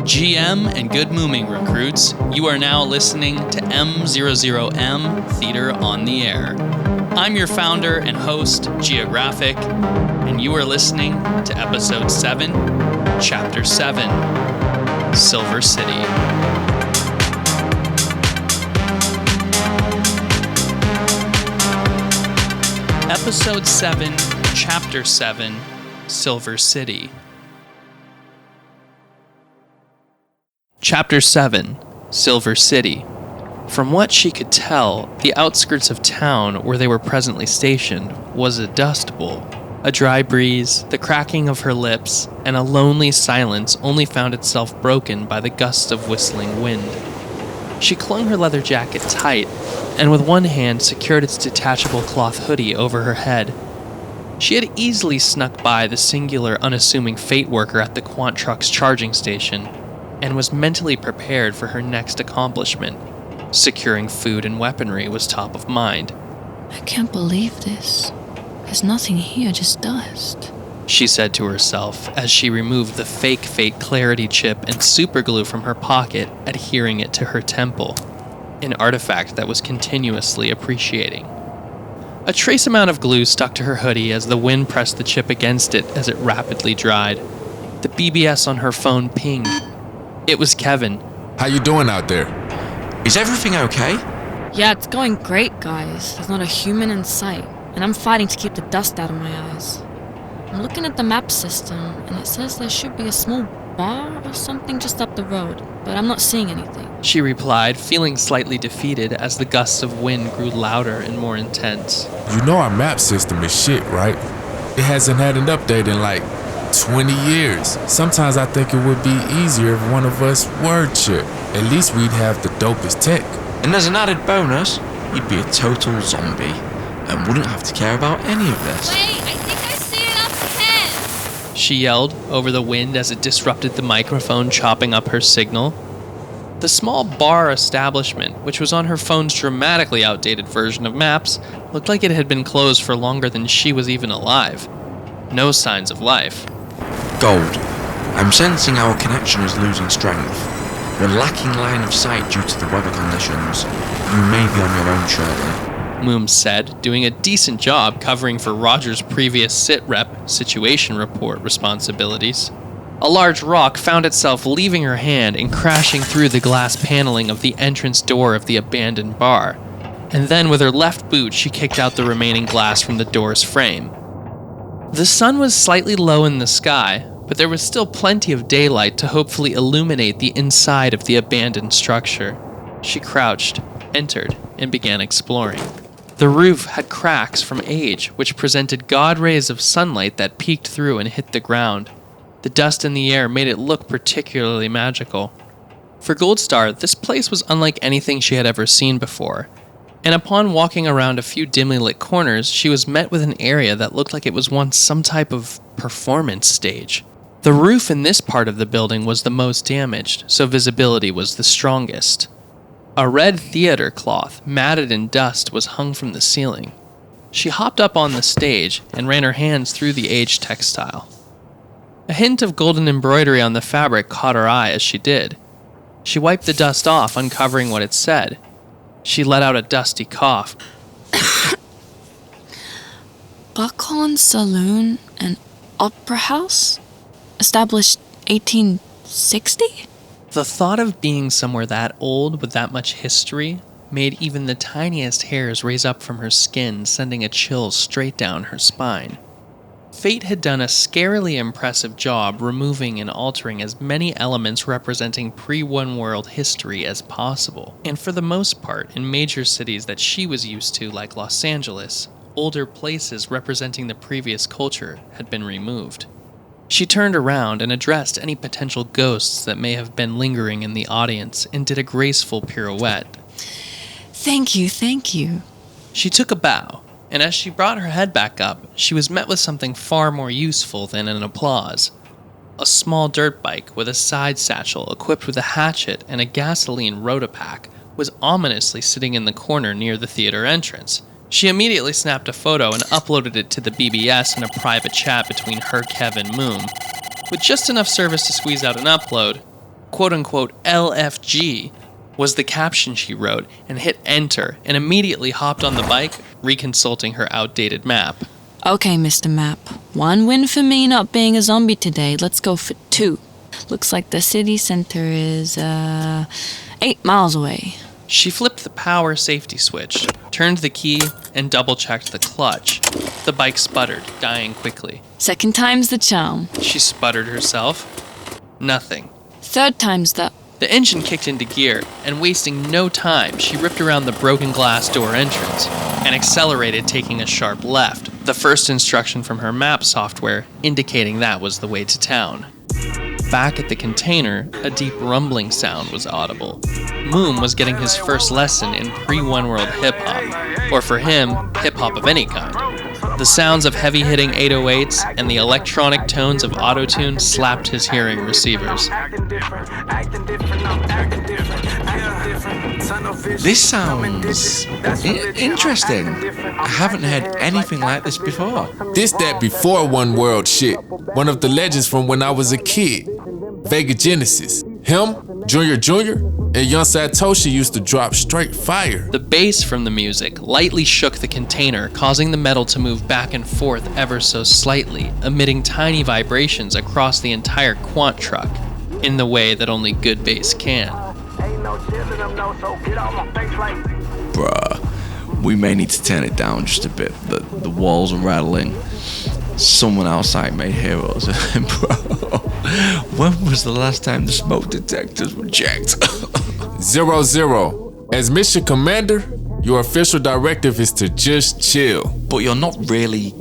GM and good mooming recruits, you are now listening to m00m Theater on the Air. I'm your founder and host, Geographic, and you are listening to Episode 7, Chapter 7, Silver City. Episode 7, Chapter 7, Silver City. Chapter 7, Silver City. From what she could tell, the outskirts of town where they were presently stationed was a dust bowl. A dry breeze, the cracking of her lips, and a lonely silence only found itself broken by the gusts of whistling wind. She clung her leather jacket tight, and with one hand secured its detachable cloth hoodie over her head. She had easily snuck by the singular, unassuming fate worker at the Quant Truck's charging station, and was mentally prepared for her next accomplishment. Securing food and weaponry was top of mind. I can't believe this. There's nothing here, just dust, she said to herself as she removed the fake fate clarity chip and superglue from her pocket, adhering it to her temple, an artifact that was continuously appreciating. A trace amount of glue stuck to her hoodie as the wind pressed the chip against it as it rapidly dried. The BBS on her phone pinged. It was Kevin. How you doing out there? Is everything okay? Yeah, it's going great, guys. There's not a human in sight, and I'm fighting to keep the dust out of my eyes. I'm looking at the map system, and it says there should be a small bar or something just up the road, but I'm not seeing anything, she replied, feeling slightly defeated as the gusts of wind grew louder and more intense. You know our map system is shit, right? It hasn't had an update in like 20 years. Sometimes I think it would be easier if one of us were chip. At least we'd have the dopest tech. And as an added bonus, you'd be a total zombie and wouldn't have to care about any of this. Wait, I think I see it up ahead, she yelled over the wind as it disrupted the microphone, chopping up her signal. The small bar establishment, which was on her phone's dramatically outdated version of maps, looked like it had been closed for longer than she was even alive. No signs of life. Gold, I'm sensing our connection is losing strength. We're lacking line of sight due to the weather conditions. You may be on your own, Shirley, Moom said, doing a decent job covering for Roger's previous sit-rep situation report responsibilities. A large rock found itself leaving her hand and crashing through the glass paneling of the entrance door of the abandoned bar. And then with her left boot, she kicked out the remaining glass from the door's frame. The sun was slightly low in the sky, but there was still plenty of daylight to hopefully illuminate the inside of the abandoned structure. She crouched, entered, and began exploring. The roof had cracks from age, which presented god rays of sunlight that peeked through and hit the ground. The dust in the air made it look particularly magical. For Goldstar, this place was unlike anything she had ever seen before, and upon walking around a few dimly lit corners, she was met with an area that looked like it was once some type of performance stage. The roof in this part of the building was the most damaged, so visibility was the strongest. A red theater cloth, matted in dust, was hung from the ceiling. She hopped up on the stage and ran her hands through the aged textile. A hint of golden embroidery on the fabric caught her eye as she did. She wiped the dust off, uncovering what it said. She let out a dusty cough. Buckhorn Saloon and Opera House? Established 1860? The thought of being somewhere that old with that much history made even the tiniest hairs raise up from her skin, sending a chill straight down her spine. Fate had done a scarily impressive job removing and altering as many elements representing pre-One World history as possible, and for the most part, in major cities that she was used to, like Los Angeles, older places representing the previous culture had been removed. She turned around and addressed any potential ghosts that may have been lingering in the audience and did a graceful pirouette. Thank you. She took a bow, and as she brought her head back up, she was met with something far more useful than an applause. A small dirt bike with a side satchel equipped with a hatchet and a gasoline rotopack was ominously sitting in the corner near the theater entrance. She immediately snapped a photo and uploaded it to the BBS in a private chat between her, Kev, and Moom. With just enough service to squeeze out an upload, quote-unquote LFG was the caption she wrote, and hit enter and immediately hopped on the bike, reconsulting her outdated map. Okay, Mr. Map. 1 win for me not being a zombie today. Let's go for 2. Looks like the city center is, 8 miles away. She flipped the power safety switch, turned the key, and double-checked the clutch. The bike sputtered, dying quickly. Second time's the charm. She sputtered herself. Nothing. Third time's the... The engine kicked into gear, and wasting no time, she ripped around the broken glass door entrance and accelerated, taking a sharp left, the first instruction from her map software indicating that was the way to town. Back at the container, a deep rumbling sound was audible. Moom was getting his first lesson in pre-One World hip-hop, or for him, hip-hop of any kind. The sounds of heavy-hitting 808s and the electronic tones of auto-tune slapped his hearing receivers. This sounds interesting. I haven't heard anything like this before. This that before One World shit. One of the legends from when I was a kid. Vega Genesis. Him, Junior, and Young Satoshi used to drop straight fire. The bass from the music lightly shook the container, causing the metal to move back and forth ever so slightly, emitting tiny vibrations across the entire quant truck, in the way that only good bass can. Bruh, we may need to turn it down just a bit. The walls are rattling. Someone outside may hear us. Bro, when was the last time the smoke detectors were checked? 00. As mission commander, your official directive is to just chill. But you're not really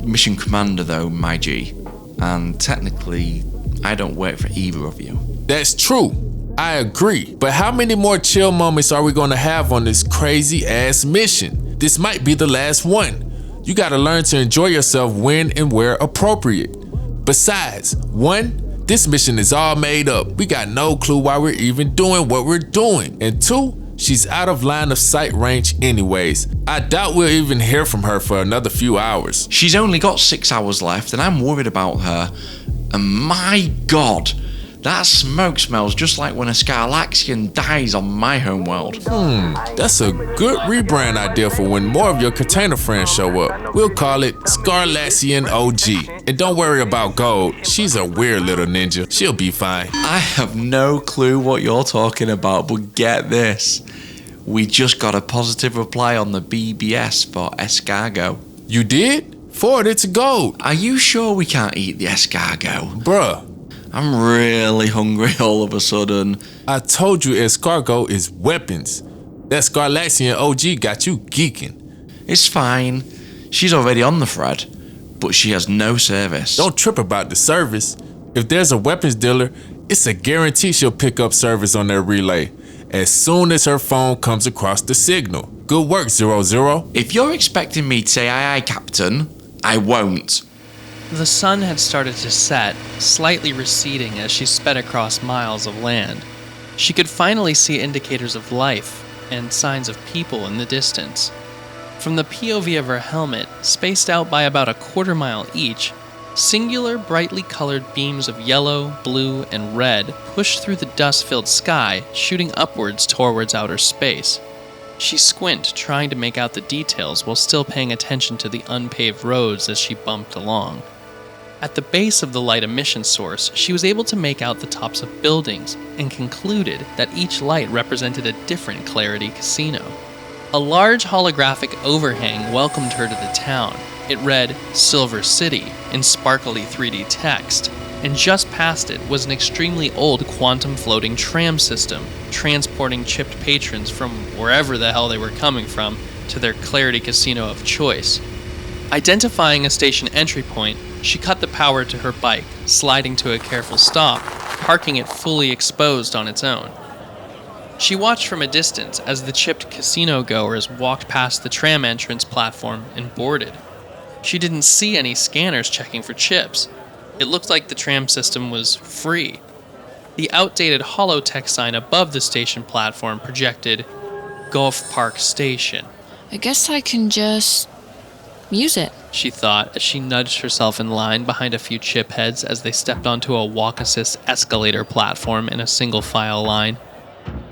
mission commander though, my G. And technically, I don't work for either of you. That's true. I agree. But how many more chill moments are we gonna have on this crazy ass mission? This might be the last one. You gotta learn to enjoy yourself when and where appropriate. Besides, 1, this mission is all made up. We got no clue why we're even doing what we're doing. And 2, she's out of line of sight range anyways. I doubt we'll even hear from her for another few hours. She's only got 6 hours left and I'm worried about her. And my God, that smoke smells just like when a Scarlaxian dies on my homeworld. That's a good rebrand idea for when more of your container friends show up. We'll call it Scarlaxian OG. And don't worry about Gold. She's a weird little ninja. She'll be fine. I have no clue what you're talking about, but get this. We just got a positive reply on the BBS for escargot. You did? Forward it to Gold. Are you sure we can't eat the escargot? Bruh. I'm really hungry all of a sudden. I told you escargot is weapons. That Scarlaxian OG got you geeking. It's fine. She's already on the thread, but she has no service. Don't trip about the service. If there's a weapons dealer, it's a guarantee she'll pick up service on their relay as soon as her phone comes across the signal. Good work, 00. If you're expecting me to say aye aye, Captain, I won't. The sun had started to set, slightly receding as she sped across miles of land. She could finally see indicators of life and signs of people in the distance. From the POV of her helmet, spaced out by about a quarter mile each, singular brightly colored beams of yellow, blue, and red pushed through the dust-filled sky, shooting upwards towards outer space. She squinted, trying to make out the details while still paying attention to the unpaved roads as she bumped along. At the base of the light emission source, she was able to make out the tops of buildings and concluded that each light represented a different Clarity casino. A large holographic overhang welcomed her to the town. It read Silver City in sparkly 3D text, and just past it was an extremely old quantum floating tram system, transporting chipped patrons from wherever the hell they were coming from to their Clarity casino of choice. Identifying a station entry point, she cut the power to her bike, sliding to a careful stop, parking it fully exposed on its own. She watched from a distance as the chipped casino goers walked past the tram entrance platform and boarded. She didn't see any scanners checking for chips. It looked like the tram system was free. The outdated holotech sign above the station platform projected Golf Park Station. I guess I can just use it. she thought as she nudged herself in line behind a few chip heads as they stepped onto a walk-assist escalator platform in a single-file line.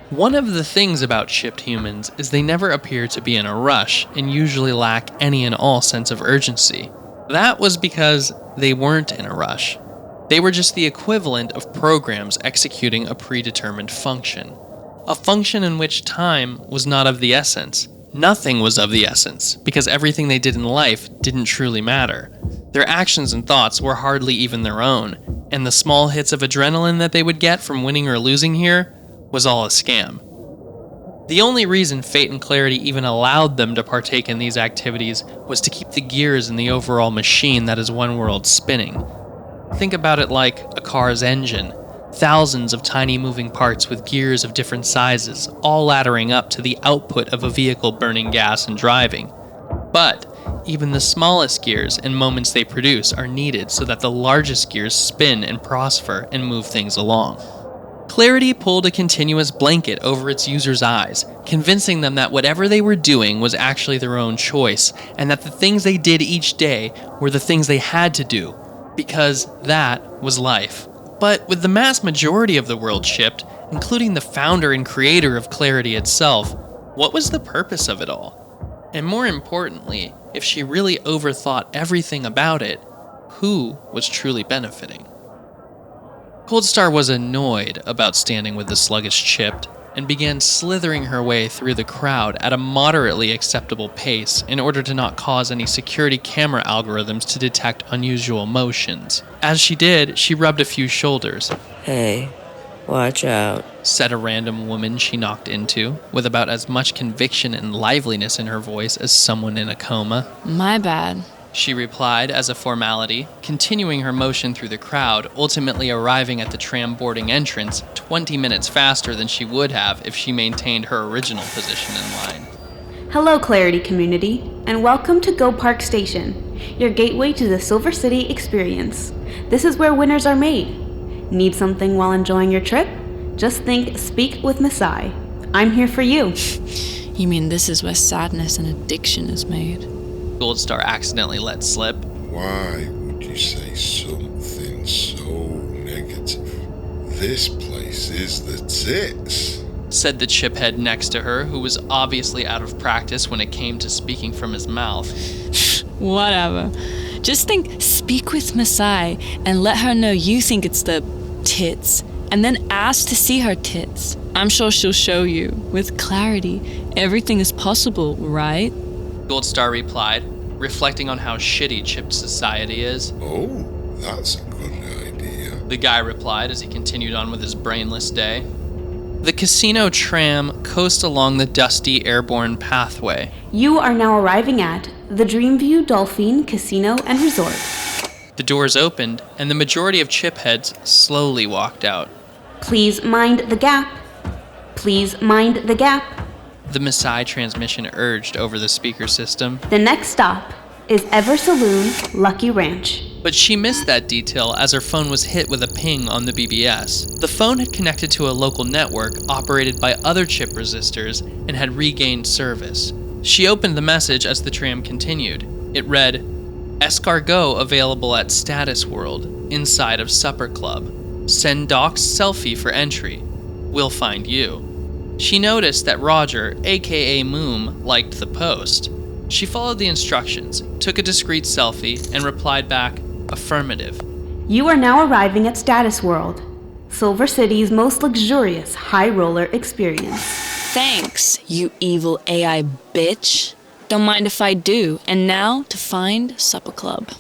One of the things about chipped humans is they never appear to be in a rush and usually lack any and all sense of urgency. That was because they weren't in a rush. They were just the equivalent of programs executing a predetermined function. A function in which time was not of the essence. Nothing was of the essence, because everything they did in life didn't truly matter. Their actions and thoughts were hardly even their own, and the small hits of adrenaline that they would get from winning or losing here was all a scam. The only reason Fate and Clarity even allowed them to partake in these activities was to keep the gears in the overall machine that is One World spinning. Think about it like a car's engine. Thousands of tiny moving parts with gears of different sizes, all laddering up to the output of a vehicle burning gas and driving. But even the smallest gears and moments they produce are needed so that the largest gears spin and prosper and move things along. Clarity pulled a continuous blanket over its users' eyes, convincing them that whatever they were doing was actually their own choice, and that the things they did each day were the things they had to do, because that was life. But with the mass majority of the world chipped, including the founder and creator of Clarity itself, what was the purpose of it all? And more importantly, if she really overthought everything about it, who was truly benefiting? Goldstar was annoyed about standing with the sluggish chipped, and began slithering her way through the crowd at a moderately acceptable pace in order to not cause any security camera algorithms to detect unusual motions. As she did, she rubbed a few shoulders. Hey, watch out, said a random woman she knocked into, with about as much conviction and liveliness in her voice as someone in a coma. My bad. She replied as a formality, continuing her motion through the crowd, ultimately arriving at the tram boarding entrance 20 minutes faster than she would have if she maintained her original position in line. Hello, Clarity community, and welcome to Go Park Station, your gateway to the Silver City experience. This is where winners are made. Need something while enjoying your trip? Just think Speak with MACEI. I'm here for you. You mean this is where sadness and addiction is made? Goldstar accidentally let slip. Why would you say something so negative? This place is the tits, said the chiphead next to her, who was obviously out of practice when it came to speaking from his mouth. Whatever. Just think Speak with MACEI and let her know you think it's the tits, and then ask to see her tits. I'm sure she'll show you. With Clarity, everything is possible, right? Goldstar replied, reflecting on how shitty chipped society is. Oh, that's a good idea. The guy replied as he continued on with his brainless day. The casino tram coasted along the dusty airborne pathway. You are now arriving at the Dreamview Dolphin Casino and Resort. The doors opened, and the majority of chipheads slowly walked out. Please mind the gap. Please mind the gap. The MACEI transmission urged over the speaker system. The next stop is Ever Saloon, Lucky Ranch. But she missed that detail as her phone was hit with a ping on the BBS. The phone had connected to a local network operated by other chip resistors and had regained service. She opened the message as the tram continued. It read, Escargot available at Status World, inside of Supper Club. Send Doc's selfie for entry. We'll find you. She noticed that Roger, aka Moom, liked the post. She followed the instructions, took a discreet selfie, and replied back, affirmative. You are now arriving at Status World, Silver City's most luxurious high roller experience. Thanks, you evil AI bitch. Don't mind if I do. And now to find Supper Club.